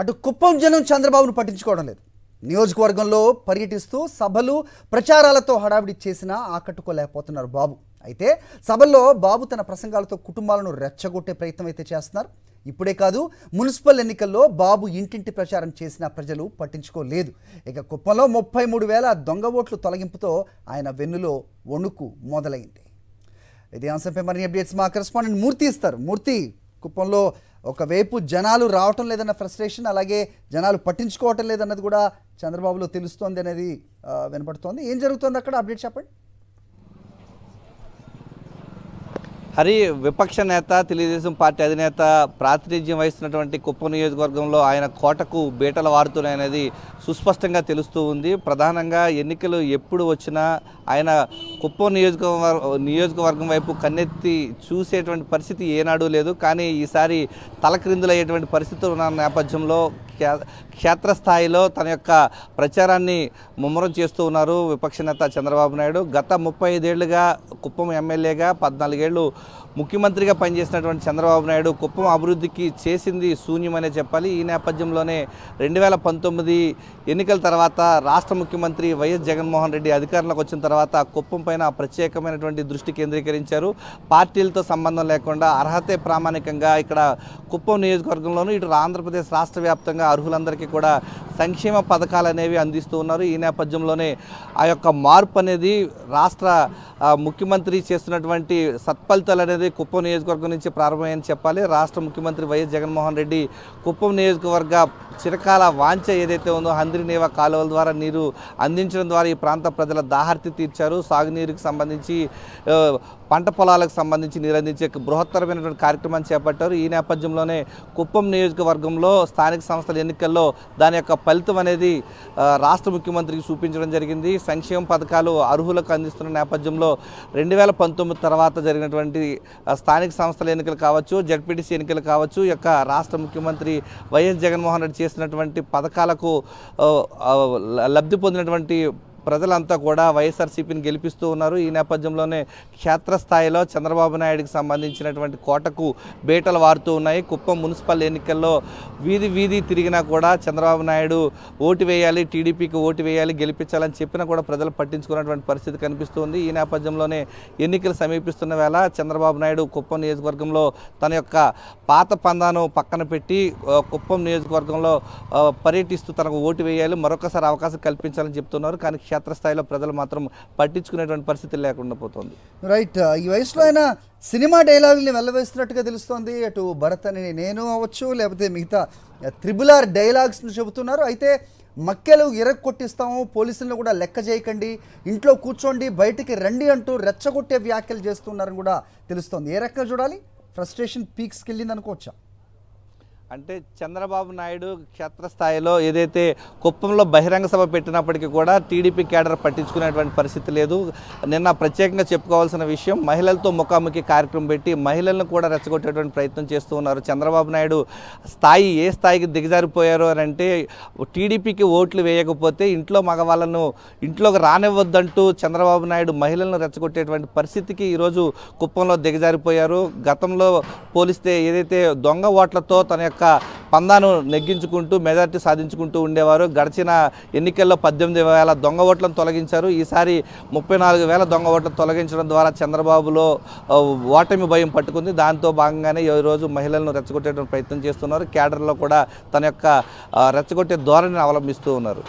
అటు కుప్పం జనం చంద్రబాబును పట్టించుకోవడం లేదు. నియోజకవర్గంలో పర్యటిస్తూ సభలు ప్రచారాలతో హడావిడి చేసినా ఆకట్టుకోలేకపోతున్నారు బాబు. అయితే సభల్లో బాబు తన ప్రసంగాలతో కుటుంబాలను రెచ్చగొట్టే ప్రయత్నం అయితే చేస్తున్నారు. ఇప్పుడే కాదు, మున్సిపల్ ఎన్నికల్లో బాబు ఇంటింటి ప్రచారం చేసిన ప్రజలు పట్టించుకోలేదు. ఇక కుప్పంలో 33,000 దొంగ ఓట్లు తొలగింపుతో ఆయన వెన్నులో వణుకు మొదలైంది. ఇదే అంశంపై మరిన్ని అప్డేట్స్ మా కరెస్పాండెంట్ మూర్తి ఇస్తారు. మూర్తి, కుప్పంలో ఒకవైపు జనాలు రావటం లేదన్న ఫ్రస్ట్రేషన్, అలాగే జనాలు పట్టించుకోవటం లేదన్నది కూడా చంద్రబాబులో తెలుస్తోంది అనేది వినపడుతోంది. ఏం జరుగుతోంది అక్కడ, అప్డేట్ చెప్పండి. హరి, విపక్ష నేత, తెలుగుదేశం పార్టీ అధినేత ప్రాతినిధ్యం వహిస్తున్నటువంటి కుప్పం నియోజకవర్గంలో ఆయన కోటకు బీటలు వారుతున్నాయనేది సుస్పష్టంగా తెలుస్తూ ఉంది. ప్రధానంగా ఎన్నికలు ఎప్పుడు వచ్చినా ఆయన కుప్పం నియోజకవర్గం వైపు కన్నెత్తి చూసేటువంటి పరిస్థితి ఏనాడు లేదు. కానీ ఈసారి తలక్రిందులయ్యేటువంటి పరిస్థితులు ఉన్న నేపథ్యంలో క్షేత్రస్థాయిలో తన యొక్క ప్రచారాన్ని ముమ్మరం చేస్తూ ఉన్నారు విపక్ష నేత చంద్రబాబు నాయుడు. గత 35 ఏళ్లుగా కుప్పం ఎమ్మెల్యేగా, 14 ఏళ్ళు ముఖ్యమంత్రిగా పనిచేసినటువంటి చంద్రబాబు నాయుడు కుప్పం అభివృద్ధికి చేసింది శూన్యమనే చెప్పాలి. ఈ నేపథ్యంలోనే 2019 ఎన్నికల తర్వాత రాష్ట్ర ముఖ్యమంత్రి వైఎస్ జగన్మోహన్ రెడ్డి అధికారంలోకి వచ్చిన తర్వాత కుప్పం పైన ప్రత్యేకమైనటువంటి దృష్టి కేంద్రీకరించారు. పార్టీలతో సంబంధం లేకుండా అర్హతే ప్రామాణికంగా ఇక్కడ కుప్పం నియోజకవర్గంలోనూ ఇటు ఆంధ్రప్రదేశ్ రాష్ట్ర వ్యాప్తంగా అర్హులందరికీ కూడా సంక్షేమ పథకాలు అనేవి అందిస్తూ ఉన్నారు. ఈ నేపథ్యంలోనే ఆ యొక్క మార్పు అనేది రాష్ట్ర ముఖ్యమంత్రి చేస్తున్నటువంటి సత్ఫలితాలు అనేది కుప్పం నియోజకవర్గం నుంచి ప్రారంభమని చెప్పాలి. రాష్ట్ర ముఖ్యమంత్రి వైఎస్ జగన్మోహన్ రెడ్డి కుప్పం నియోజకవర్గ చిరకాల వాంఛ ఏదైతే ఉందో హంద్రీనేవ కాలువల ద్వారా నీరు అందించడం ద్వారా ఈ ప్రాంత ప్రజల దాహార్తి తీర్చారు. సాగునీరుకి సంబంధించి, పంట పొలాలకు సంబంధించి నీరు అందించే బృహత్తరమైనటువంటి కార్యక్రమాన్ని చేపట్టారు. ఈ నేపథ్యంలోనే కుప్పం నియోజకవర్గంలో స్థానిక సంస్థల ఎన్నికల్లో దాని యొక్క ఫలితం అనేది రాష్ట్ర ముఖ్యమంత్రికి చూపించడం జరిగింది. సంక్షేమ పథకాలు అర్హులకు అందిస్తున్న నేపథ్యంలో 2019 తర్వాత జరిగినటువంటి స్థానిక సంస్థల ఎన్నికలు కావచ్చు, జడ్పీటీసీ ఎన్నికలు కావచ్చు, ఈ యొక్క రాష్ట్ర ముఖ్యమంత్రి వైఎస్ జగన్మోహన్ రెడ్డి చేసినటువంటి పథకాలకు లబ్ధి పొందినటువంటి ప్రజలంతా కూడా వైఎస్ఆర్సీపీని గెలిపిస్తూ ఉన్నారు. ఈ నేపథ్యంలోనే క్షేత్రస్థాయిలో చంద్రబాబు నాయుడికి సంబంధించినటువంటి కోటకు బీటలు వారుతూ ఉన్నాయి. కుప్పం మున్సిపల్ ఎన్నికల్లో వీధి తిరిగినా కూడా చంద్రబాబు నాయుడు ఓటు వేయాలి, టీడీపీకి ఓటు వేయాలి, గెలిపించాలని చెప్పినా కూడా ప్రజలు పట్టించుకున్నటువంటి పరిస్థితి కనిపిస్తుంది. ఈ నేపథ్యంలోనే ఎన్నికలు సమీపిస్తున్న వేళ చంద్రబాబు నాయుడు కుప్పం నియోజకవర్గంలో తన యొక్క పాత పందాను పక్కన పెట్టి కుప్పం నియోజకవర్గంలో పర్యటిస్తూ తనకు ఓటు వేయాలి, మరొకసారి అవకాశం కల్పించాలని చెప్తున్నారు. కానీ క్షేత్రస్థాయిలో ప్రజలు మాత్రం పట్టించుకునేటువంటి పరిస్థితి లేకుండా పోతుంది. రైట్, ఈ వయసులో అయినా సినిమా డైలాగుల్ని వెళ్ళవేస్తున్నట్టుగా తెలుస్తోంది. అటు భరత్ అని నేను అవ్వచ్చు, లేకపోతే మిగతా RRR డైలాగ్స్ని చెబుతున్నారు. అయితే మక్కెలు కొట్టిస్తాము, పోలీసులను కూడా లెక్క చేయకండి, ఇంట్లో కూర్చోండి, బయటికి రండి అంటూ రెచ్చగొట్టే వ్యాఖ్యలు చేస్తున్నారని కూడా తెలుస్తోంది. ఏ రకంగా చూడాలి? ఫ్రస్ట్రేషన్ పీక్స్కి వెళ్ళింది అనుకోవచ్చా? అంటే చంద్రబాబు నాయుడు క్షేత్రస్థాయిలో ఏదైతే కుప్పంలో బహిరంగ సభ పెట్టినప్పటికీ కూడా టీడీపీ క్యాడర్ పట్టించుకునేటువంటి పరిస్థితి లేదు. నిన్న ప్రత్యేకంగా చెప్పుకోవాల్సిన విషయం, మహిళలతో ముఖాముఖి కార్యక్రమం పెట్టి మహిళలను కూడా రెచ్చగొట్టేటువంటి ప్రయత్నం చేస్తూ ఉన్నారు. చంద్రబాబు నాయుడు స్థాయి ఏ స్థాయికి దిగజారిపోయారు అని అంటే, టీడీపీకి ఓట్లు వేయకపోతే ఇంట్లో మగవాళ్ళను ఇంట్లోకి రానివ్వద్దంటూ చంద్రబాబు నాయుడు మహిళలను రెచ్చగొట్టేటువంటి పరిస్థితికి ఈరోజు కుప్పంలో దిగజారిపోయారు. గతంలో పోలిస్తే ఏదైతే దొంగ ఓట్లతో తన యొక్క పందాను నెగ్గించుకుంటూ మెజార్టీ సాధించుకుంటూ ఉండేవారు. గడిచిన ఎన్నికల్లో 18,000 దొంగ ఓట్లను తొలగించారు. ఈసారి 34,000 దొంగ ఓట్లను తొలగించడం ద్వారా చంద్రబాబులో ఓటమి భయం పట్టుకుంది. దాంతో భాగంగానే ఈరోజు మహిళలను రెచ్చగొట్టేటువంటి ప్రయత్నం చేస్తున్నారు. క్యాడర్లో కూడా తన యొక్క రెచ్చగొట్టే ధోరణిని అవలంబిస్తూ ఉన్నారు.